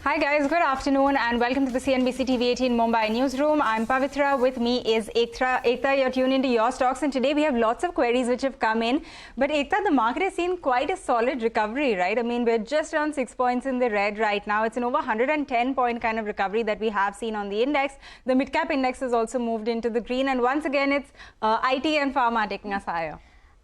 Hi guys, good afternoon and welcome to the CNBC-TV18 Mumbai newsroom. I'm Pavitra. With me is Ekta. Ekta, you're tuned into your stocks and today we have lots of queries which have come in. But Ekta, the market has seen quite a solid recovery, right? I mean, we're just around 6 points in the red right now. It's an over 110 point kind of recovery that we have seen on the index. The mid-cap index has also moved into the green and once again it's IT and pharma taking us higher.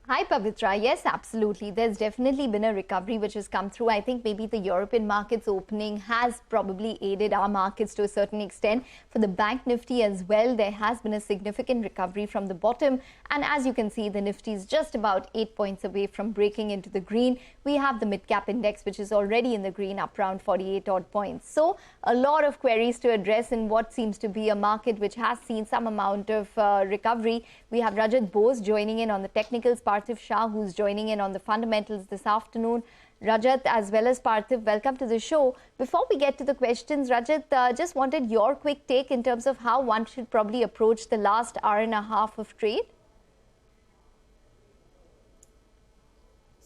Hi Pavitra, yes absolutely, there's definitely been a recovery which has come through. I think maybe the European markets opening has probably aided our markets to a certain extent. For the bank nifty as well, there has been a significant recovery from the bottom, and as you can see the nifty is just about 8 points away from breaking into the green. We have the mid cap index which is already in the green, up around 48 odd points. So a lot of queries to address in what seems to be a market which has seen some amount of recovery. We have Rajat Bose joining in on the technicals, Parthiv Shah who's joining in on the fundamentals this afternoon. Rajat as well as Parthiv, welcome to the show. Before we get to the questions, Rajat, just wanted your quick take in terms of how one should probably approach the last hour and a half of trade.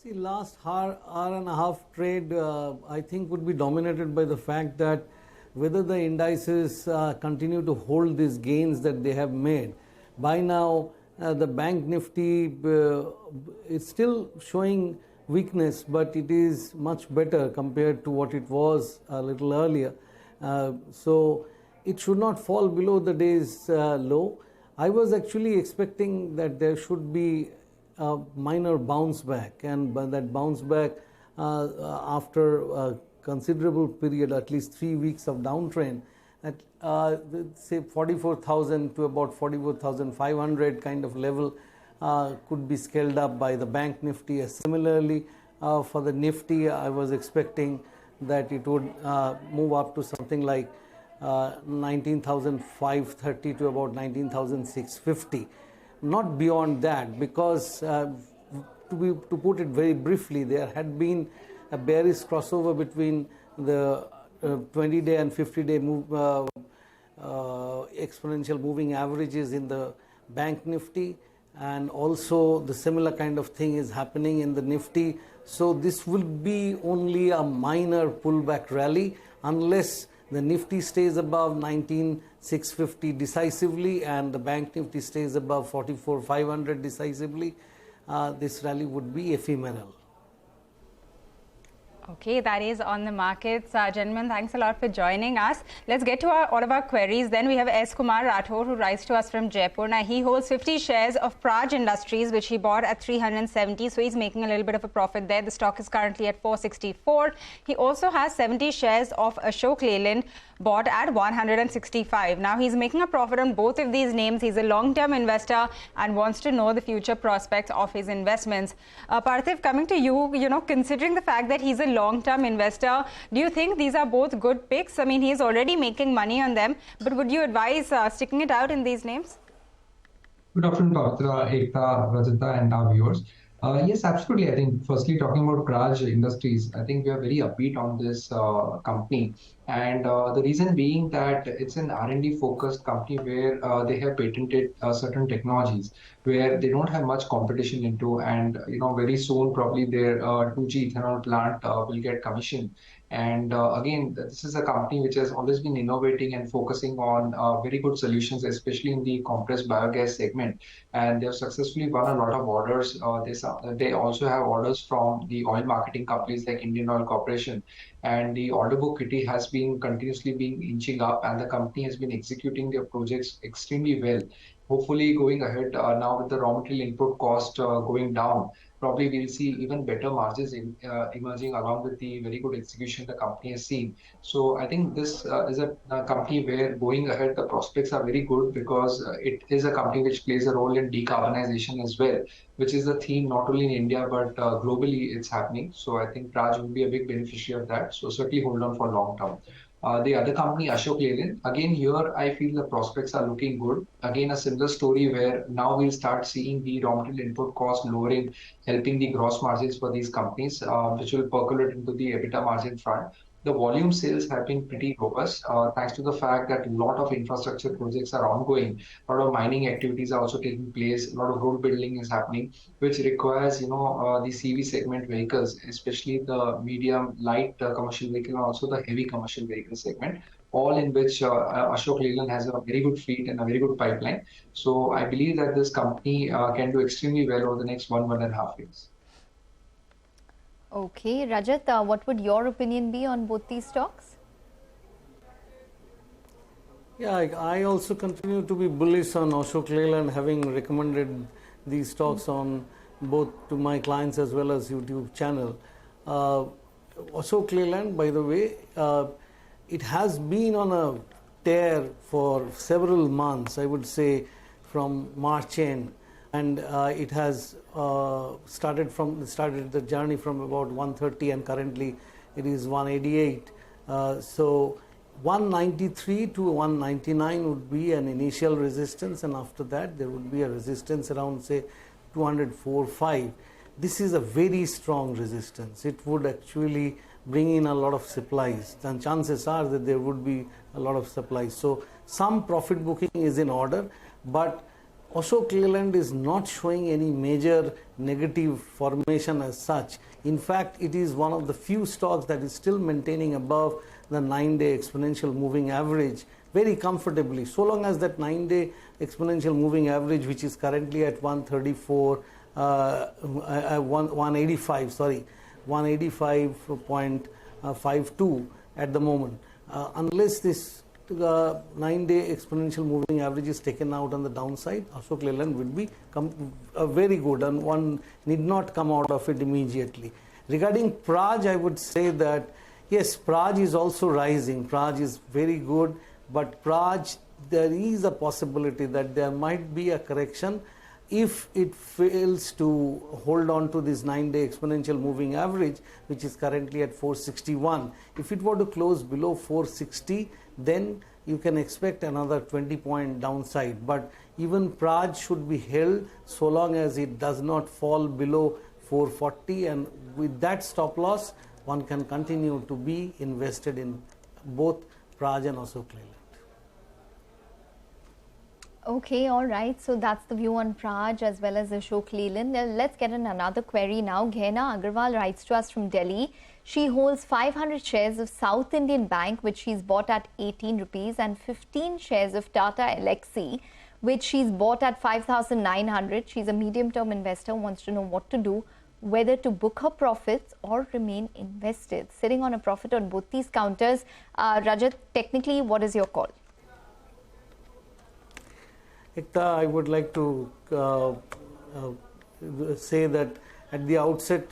See, last hour and a half trade I think would be dominated by the fact that whether the indices continue to hold these gains that they have made. By now the bank nifty is still showing weakness, but it is much better compared to what it was a little earlier. So it should not fall below the day's low. I was actually expecting that there should be a minor bounce back, and by that bounce back after a considerable period, at least 3 weeks of downtrend, at say 44,000 to about 44,500 kind of level could be scaled up by the bank nifty. Similarly, for the nifty, I was expecting that it would move up to something like 19,530 to about 19,650. Not beyond that, because to put it very briefly, there had been a bearish crossover between the 20-day and 50-day exponential moving averages in the bank nifty, and also the similar kind of thing is happening in the nifty. So this will be only a minor pullback rally unless the nifty stays above 19,650 decisively and the bank nifty stays above 44,500 decisively. This rally would be ephemeral. Okay, that is on the markets. Gentlemen, thanks a lot for joining us. Let's get to all of our queries. Then we have S. Kumar Rathore, who writes to us from Jaipur. Now, he holds 50 shares of Praj Industries, which he bought at 370. So he's making a little bit of a profit there. The stock is currently at 464. He also has 70 shares of Ashok Leyland, bought at 165. Now, he's making a profit on both of these names. He's a long-term investor and wants to know the future prospects of his investments. Parthiv, coming to you, considering the fact that he's a long-term investor, do you think these are both good picks? I mean, he's already making money on them, but would you advise sticking it out in these names? Good afternoon, Pavitra, Ekta, Rajata, and our viewers. Yes, absolutely. I think firstly talking about Praj Industries, I think we are very upbeat on this company, and the reason being that it's an R&D focused company where they have patented certain technologies where they don't have much competition into, and very soon probably their 2G ethanol plant will get commissioned. And again, this is a company which has always been innovating and focusing on very good solutions, especially in the compressed biogas segment. And they have successfully won a lot of orders. They also have orders from the oil marketing companies like Indian Oil Corporation. And the order book kitty has been continuously being inching up, and the company has been executing their projects extremely well. Hopefully, going ahead now with the raw material input cost going down, probably we'll see even better margins emerging along with the very good execution the company has seen. So I think this is a company where going ahead the prospects are very good, because it is a company which plays a role in decarbonization as well, which is a theme not only in India but globally it's happening. So I think Praj will be a big beneficiary of that. So certainly hold on for long term. The other company, Ashok Leyland, again here I feel the prospects are looking good. Again, a similar story where now we'll start seeing the raw material input cost lowering, helping the gross margins for these companies, which will percolate into the EBITDA margin front. The volume sales have been pretty robust, thanks to the fact that a lot of infrastructure projects are ongoing. A lot of mining activities are also taking place. A lot of road building is happening, which requires, the CV segment vehicles, especially the medium, light commercial vehicle, and also the heavy commercial vehicle segment, all in which Ashok Leyland has a very good fleet and a very good pipeline. So I believe that this company can do extremely well over the next 1.5 years. Okay, Rajat, what would your opinion be on both these stocks? Yeah, I also continue to be bullish on Ashok Leyland, having recommended these stocks on both to my clients as well as YouTube channel. Ashok Leyland, by the way, it has been on a tear for several months, I would say from March end, and it has started the journey from about 130 and currently it is 188. So 193 to 199 would be an initial resistance, and after that there would be a resistance around say 204.5. This is a very strong resistance. It would actually bring in a lot of supplies, and chances are that there would be a lot of supplies. So some profit booking is in order, but Ashok Leyland is not showing any major negative formation as such. In fact, it is one of the few stocks that is still maintaining above the 9-day exponential moving average very comfortably, so long as that 9-day exponential moving average, which is currently at 185.52 at the moment. Unless this 9-day exponential moving average is taken out on the downside, Ashok Leyland will be very good, and one need not come out of it immediately. Regarding Praj, I would say that yes, Praj is also rising. Praj is very good, but Praj, there is a possibility that there might be a correction if it fails to hold on to this 9-day exponential moving average, which is currently at 461. If it were to close below 460, then you can expect another 20-point downside. But even Praj should be held so long as it does not fall below 440, and with that stop loss, one can continue to be invested in both Praj and Ashok Leyland. Okay, all right. So that's the view on Praj as well as Ashok Leyland. Let's get in another query now. Ghena Agarwal writes to us from Delhi. She holds 500 shares of South Indian Bank, which she's bought at 18 rupees, and 15 shares of Tata Elxsi, which she's bought at 5,900. She's a medium-term investor, wants to know what to do, whether to book her profits or remain invested. Sitting on a profit on both these counters. Rajat, technically, what is your call? Ekta, I would like to say that at the outset,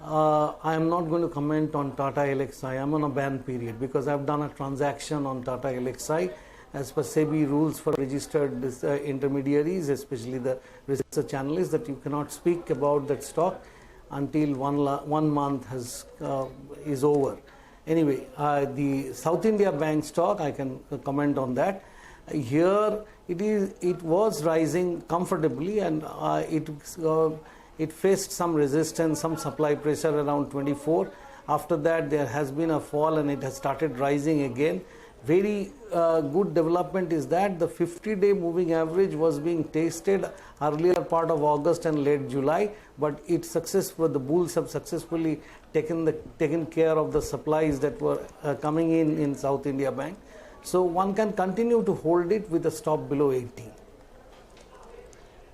I am not going to comment on Tata Elxsi. I am on a ban period because I have done a transaction on Tata Elxsi as per SEBI rules for registered intermediaries, especially the research analysts, that you cannot speak about that stock until 1 month is over. Anyway, the South India Bank stock, I can comment on that. Here it was rising comfortably, and it faced some resistance, some supply pressure around 24. After that, there has been a fall and it has started rising again. Very good development is that the 50-day moving average was being tested earlier part of August and late July, but the bulls have successfully taken care of the supplies that were coming in South India Bank. So one can continue to hold it with a stop below 18.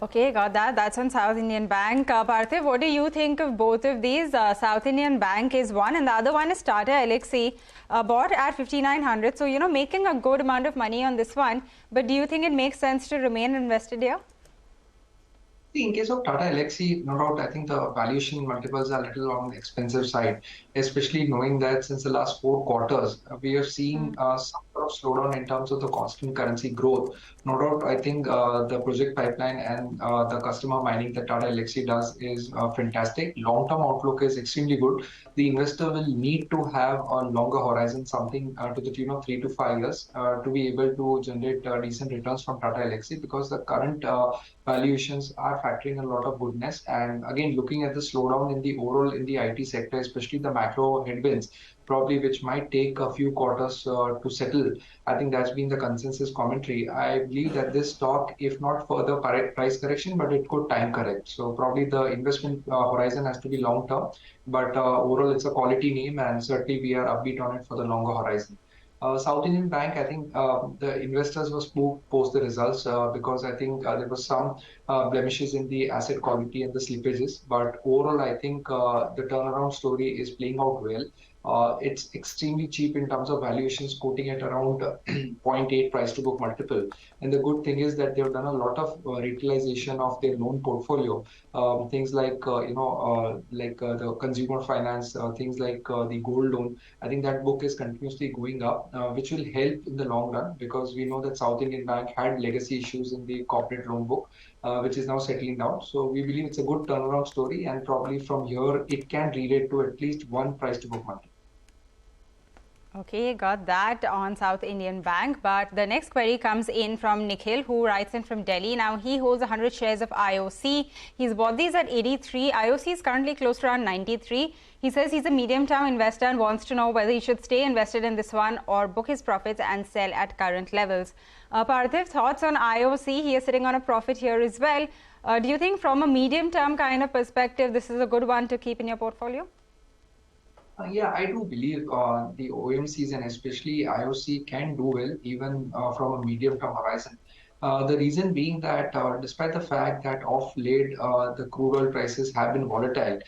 Okay, got that. That's on South Indian Bank. Parthiv, what do you think of both of these? South Indian Bank is one, and the other one is Tata Elxsi, bought at 5,900. So, making a good amount of money on this one. But do you think it makes sense to remain invested here? In case of Tata Elxsi, no doubt, I think the valuation multiples are a little on the expensive side, especially knowing that since the last 4 quarters, we are seeing some sort of slowdown in terms of the constant currency growth. No doubt, I think the project pipeline and the customer mining that Tata Elxsi does is fantastic. Long-term outlook is extremely good. The investor will need to have a longer horizon, something to the tune of 3 to 5 years, to be able to generate decent returns from Tata Elxsi, because the current valuations are factoring a lot of goodness. And again, looking at the slowdown in the overall in the IT sector, especially the macro headwinds, probably which might take a few quarters to settle. I think that's been the consensus commentary. I believe that this stock, if not further price correction, but it could time correct. So probably the investment horizon has to be long term, but overall it's a quality name, and certainly we are upbeat on it for the longer horizon. South Indian Bank, I think the investors were spooked post the results because I think there was some blemishes in the asset quality and the slippages. But overall, I think the turnaround story is playing out well. It's extremely cheap in terms of valuations, quoting at around zero point 0.8 price to book multiple. And the good thing is that they've done a lot of retailization of their loan portfolio. Things like the consumer finance, things like the gold loan. I think that book is continuously going up, which will help in the long run, because we know that South Indian Bank had legacy issues in the corporate loan book, which is now settling down. So we believe it's a good turnaround story, and probably from here it can relate to at least one price to book multiple. Okay, got that on South Indian Bank. But the next query comes in from Nikhil, who writes in from Delhi. Now, he holds 100 shares of IOC. He's bought these at 83. IOC is currently close to around 93. He says he's a medium-term investor and wants to know whether he should stay invested in this one or book his profits and sell at current levels. Parthiv, thoughts on IOC? He is sitting on a profit here as well. Do you think from a medium-term kind of perspective, this is a good one to keep in your portfolio? Yeah, I do believe the OMCs and especially IOC can do well even from a medium-term horizon. The reason being that despite the fact that of late the crude oil prices have been volatile,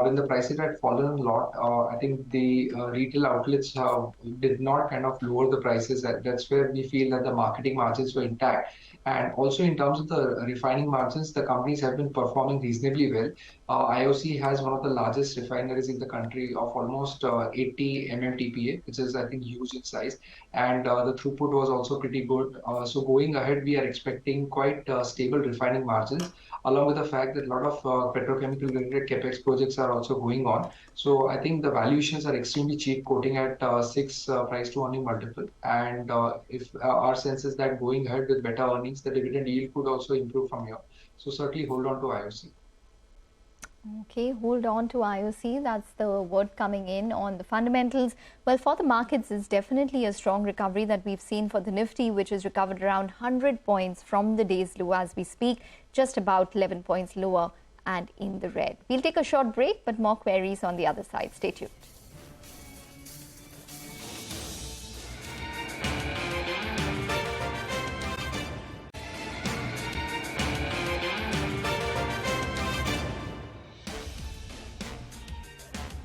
when the prices had fallen a lot, I think the retail outlets did not kind of lower the prices. That's where we feel that the marketing margins were intact. And also in terms of the refining margins, the companies have been performing reasonably well. IOC has one of the largest refineries in the country of almost 80 MMTPA, which is I think huge in size, and the throughput was also pretty good. So going ahead, we are expecting quite stable refining margins, along with the fact that a lot of petrochemical related capex projects are also going on. So I think the valuations are extremely cheap, quoting at 6 price to earning multiple. And if our sense is that going ahead with better earnings, the dividend yield could also improve from here. So certainly hold on to IOC. Okay, hold on to IOC. That's the word coming in on the fundamentals. Well, for the markets, it's definitely a strong recovery that we've seen for the Nifty, which has recovered around 100 points from the day's low as we speak, just about 11 points lower and in the red. We'll take a short break, but more queries on the other side. Stay tuned.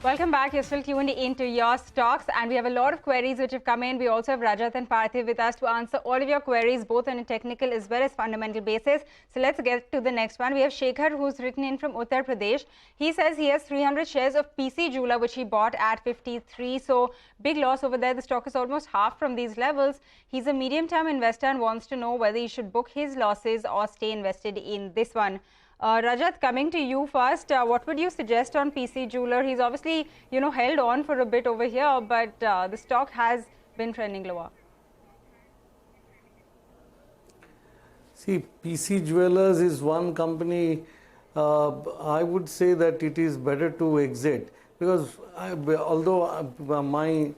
Welcome back. You're still tuned into your stocks, and we have a lot of queries which have come in. We also have Rajat and Parthiv with us to answer all of your queries, both on a technical as well as fundamental basis. So let's get to the next one. We have Shekhar, who's written in from Uttar Pradesh. He says he has 300 shares of PC Jeweler, which he bought at 53. So big loss over there. The stock is almost half from these levels. He's a medium-term investor and wants to know whether he should book his losses or stay invested in this one. Rajat, coming to you first, what would you suggest on PC Jeweler? He's obviously, held on for a bit over here, but the stock has been trending lower. See, PC Jewelers is one company, I would say that it is better to exit, because although my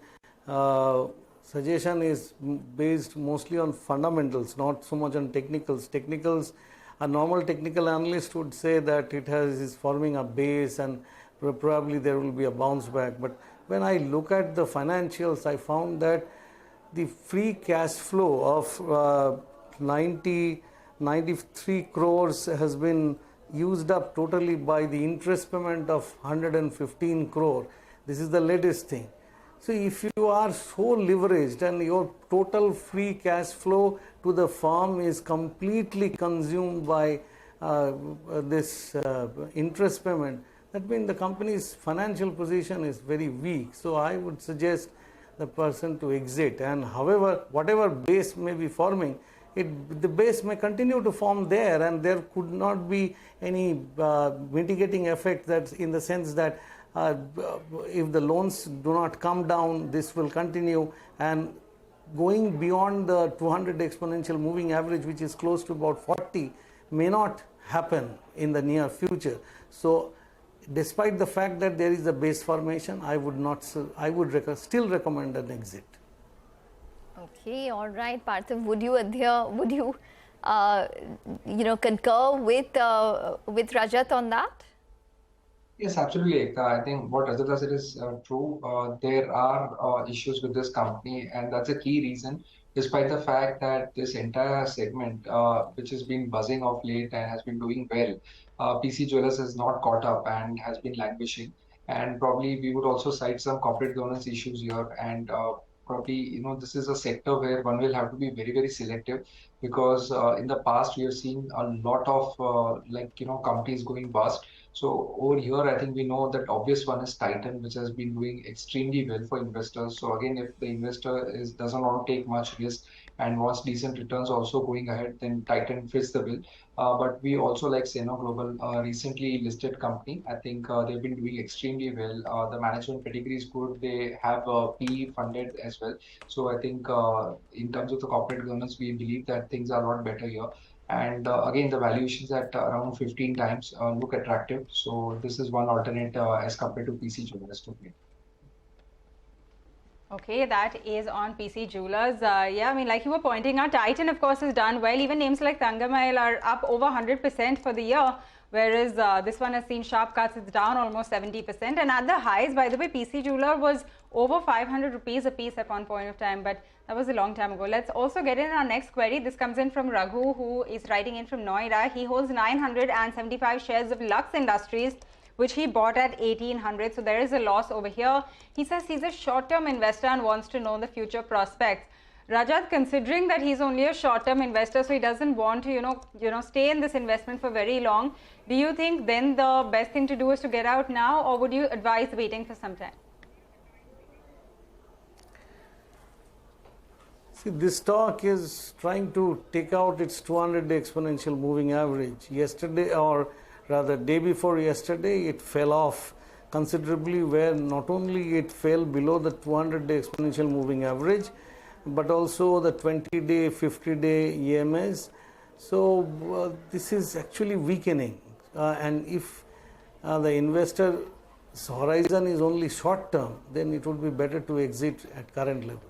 suggestion is based mostly on fundamentals, not so much on technicals. A normal technical analyst would say that it is forming a base and probably there will be a bounce back. But when I look at the financials, I found that the free cash flow of 93 crores has been used up totally by the interest payment of 115 crore. This is the latest thing. So if you are so leveraged and your total free cash flow to the firm is completely consumed by this interest payment, that means the company's financial position is very weak. So I would suggest the person to exit. And however, whatever base may be forming, the base may continue to form there, and there could not be any mitigating effect, that's in the sense that if the loans do not come down, this will continue, and going beyond the 200 exponential moving average, which is close to about 40, may not happen in the near future. So despite the fact that there is a base formation, I would still recommend an exit. Okay, all right, Parthiv, would you adhere, would you, concur with Rajat on that? Yes, absolutely, Ekta. I think what Rajat said is true. There are issues with this company, and that's a key reason, despite the fact that this entire segment, which has been buzzing of late and has been doing well, PC Jewelers has not caught up and has been languishing. And probably we would also cite some corporate governance issues here. And probably, this is a sector where one will have to be very, very selective because in the past we have seen a lot of companies going bust. So over here, I think we know that obvious one is Titan, which has been doing extremely well for investors. So again, if the investor doesn't want to take much risk and wants decent returns also going ahead, then Titan fits the bill. But we also like Seno Global, recently listed company. I think they've been doing extremely well. The management pedigree is good. They have PE funded as well. So I think in terms of the corporate governance, we believe that things are a lot better here. And again, the valuations at around 15 times look attractive. So this is one alternate as compared to PC Jewelers to play. Okay, that is on PC Jewelers. Yeah, I mean, like you were pointing out, Titan, of course, has done well. Even names like Tangamail are up over 100% for the year, whereas this one has seen sharp cuts. It's down almost 70%. And at the highs, by the way, PC Jeweler was over 500 rupees a piece at one point of time, but that was a long time ago. Let's also get in our next query. This comes in from Raghu, who is writing in from Noida. He holds 975 shares of Lux Industries, which he bought at 1800. So there is a loss over here. He says he's a short-term investor and wants to know the future prospects. Rajat, considering that he's only a short-term investor, so he doesn't want to, stay in this investment for very long, do you think then the best thing to do is to get out now, or would you advise waiting for some time? See, this stock is trying to take out its 200-day exponential moving average. Yesterday, or rather day before yesterday, it fell off considerably, where not only it fell below the 200-day exponential moving average, but also the 20-day, 50-day EMAs. So this is actually weakening. And if the investor's horizon is only short term, then it would be better to exit at current levels.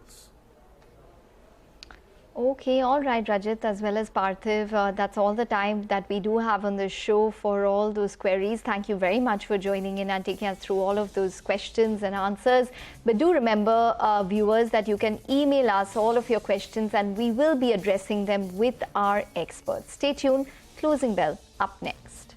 Okay, all right, Rajat, as well as Parthiv, that's all the time that we do have on the show for all those queries. Thank you very much for joining in and taking us through all of those questions and answers. But do remember, viewers, that you can email us all of your questions and we will be addressing them with our experts. Stay tuned. Closing bell up next.